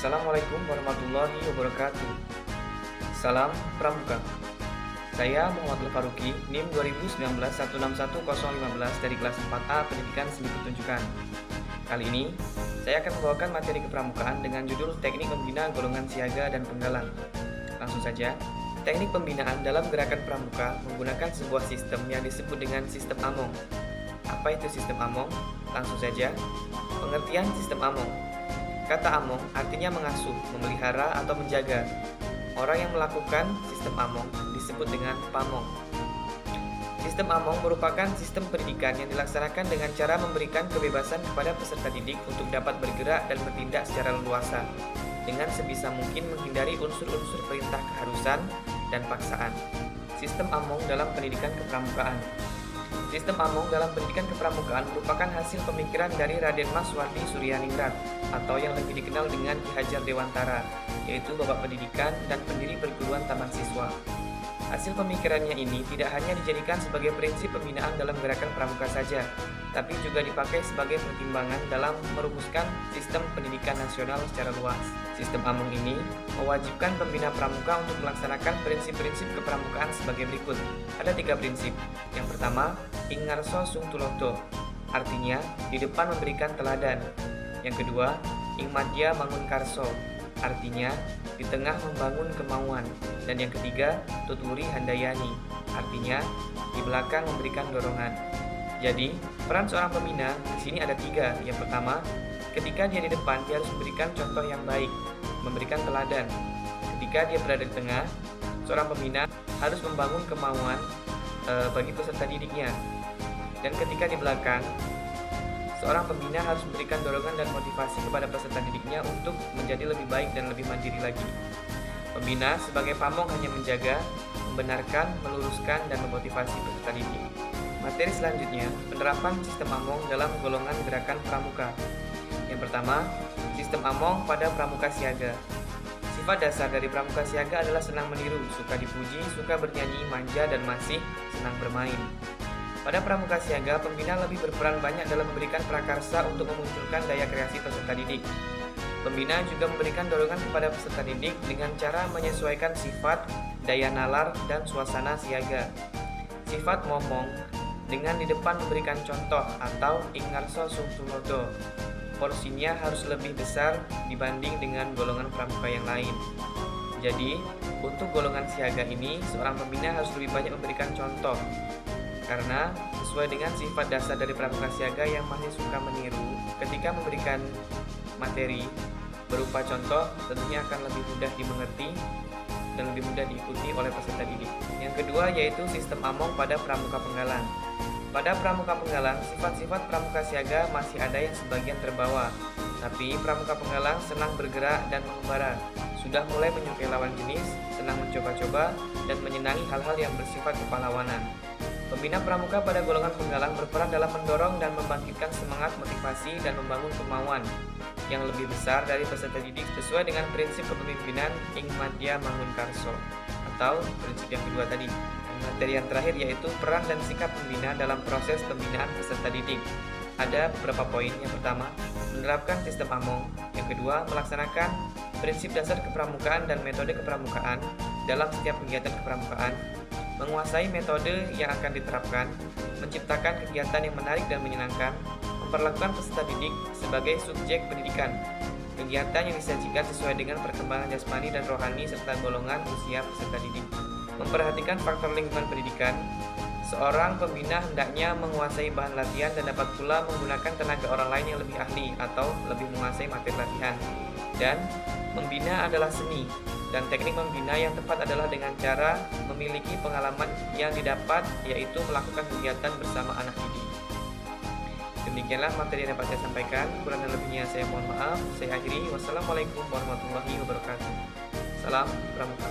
Assalamualaikum warahmatullahi wabarakatuh. Salam Pramuka. Saya Muhammad Faruqi, NIM 2019161015 dari kelas 4A Pendidikan Seni Pertunjukan. Kali ini, saya akan membawakan materi kepramukaan dengan judul Teknik Pembina Golongan Siaga dan Penggalang. Langsung saja, teknik pembinaan dalam gerakan pramuka menggunakan sebuah sistem yang disebut dengan sistem Among. Apa itu sistem Among? Langsung saja, pengertian sistem Among. Kata Among artinya mengasuh, memelihara, atau menjaga. Orang yang melakukan sistem Among disebut dengan pamong. Sistem Among merupakan sistem pendidikan yang dilaksanakan dengan cara memberikan kebebasan kepada peserta didik untuk dapat bergerak dan bertindak secara leluasa, dengan sebisa mungkin menghindari unsur-unsur perintah keharusan dan paksaan. Sistem Among dalam pendidikan kepramukaan. Sistem Among dalam pendidikan kepramukaan merupakan hasil pemikiran dari Raden Mas Wardi Suryaningrat atau yang lebih dikenal dengan Ki Hajar Dewantara, yaitu Bapak Pendidikan dan pendiri perguruan Taman Siswa. Hasil pemikirannya ini tidak hanya dijadikan sebagai prinsip pembinaan dalam gerakan pramuka saja, tapi juga dipakai sebagai pertimbangan dalam merumuskan sistem pendidikan nasional secara luas. Sistem Among ini mewajibkan pembina pramuka untuk melaksanakan prinsip-prinsip kepramukaan sebagai berikut. Ada 3 prinsip. Yang pertama, ing ngarso sung tulodo, artinya di depan memberikan teladan. Yang kedua, ing madya mangun karso, artinya di tengah membangun kemauan. Dan yang ketiga, tuturi handayani, artinya di belakang memberikan dorongan. Jadi, peran seorang pembina di sini ada 3. Yang pertama, ketika dia di depan, dia harus memberikan contoh yang baik, memberikan teladan. Ketika dia berada di tengah, seorang pembina harus membangun kemauan bagi peserta didiknya. Dan ketika di belakang, seorang pembina harus memberikan dorongan dan motivasi kepada peserta didiknya untuk menjadi lebih baik dan lebih mandiri lagi. Pembina sebagai pamong hanya menjaga, membenarkan, meluruskan, dan memotivasi peserta didik. Materi selanjutnya, penerapan sistem Among dalam golongan gerakan pramuka. Yang pertama, sistem Among pada pramuka siaga. Sifat dasar dari pramuka siaga adalah senang meniru, suka dipuji, suka bernyanyi, manja, dan masih senang bermain. Pada pramuka siaga, pembina lebih berperan banyak dalam memberikan prakarsa untuk memunculkan daya kreasi peserta didik. Pembina juga memberikan dorongan kepada peserta didik dengan cara menyesuaikan sifat, daya nalar, dan suasana siaga. Sifat momong dengan di depan memberikan contoh atau ing ngarso sung tulodo. Porsinya harus lebih besar dibanding dengan golongan pramuka yang lain. Jadi, untuk golongan siaga ini, seorang pembina harus lebih banyak memberikan contoh. Karena sesuai dengan sifat dasar dari pramuka siaga yang masih suka meniru, ketika memberikan materi berupa contoh, tentunya akan lebih mudah dimengerti dan lebih mudah diikuti oleh peserta didik. Yang kedua yaitu sistem Among pada pramuka penggalang. Pada pramuka penggalang, sifat-sifat pramuka siaga masih ada yang sebagian terbawa, tapi pramuka penggalang senang bergerak dan mengembara, sudah mulai menyukai lawan jenis, senang mencoba-coba, dan menyenangi hal-hal yang bersifat kepahlawanan. Pembina pramuka pada golongan penggalang berperan dalam mendorong dan membangkitkan semangat, motivasi, dan membangun kemauan yang lebih besar dari peserta didik sesuai dengan prinsip kepemimpinan ing madya mangun karso atau prinsip yang kedua tadi. Materi yang terakhir yaitu peran dan sikap pembina dalam proses pembinaan peserta didik. Ada beberapa poin. Yang pertama, menerapkan sistem Among. Yang kedua, melaksanakan prinsip dasar kepramukaan dan metode kepramukaan dalam setiap kegiatan kepramukaan. Menguasai metode yang akan diterapkan, menciptakan kegiatan yang menarik dan menyenangkan, memperlakukan peserta didik sebagai subjek pendidikan, kegiatan yang disajikan sesuai dengan perkembangan jasmani dan rohani serta golongan usia peserta didik. Memperhatikan faktor lingkungan pendidikan, seorang pembina hendaknya menguasai bahan latihan dan dapat pula menggunakan tenaga orang lain yang lebih ahli atau lebih menguasai materi latihan. Dan membina adalah seni, dan teknik membina yang tepat adalah dengan cara memiliki pengalaman yang didapat, yaitu melakukan kegiatan bersama anak didik. Demikianlah materi yang dapat saya sampaikan. Kurang dan lebihnya saya mohon maaf. Saya akhiri. Wassalamualaikum warahmatullahi wabarakatuh. Salam Pramuka.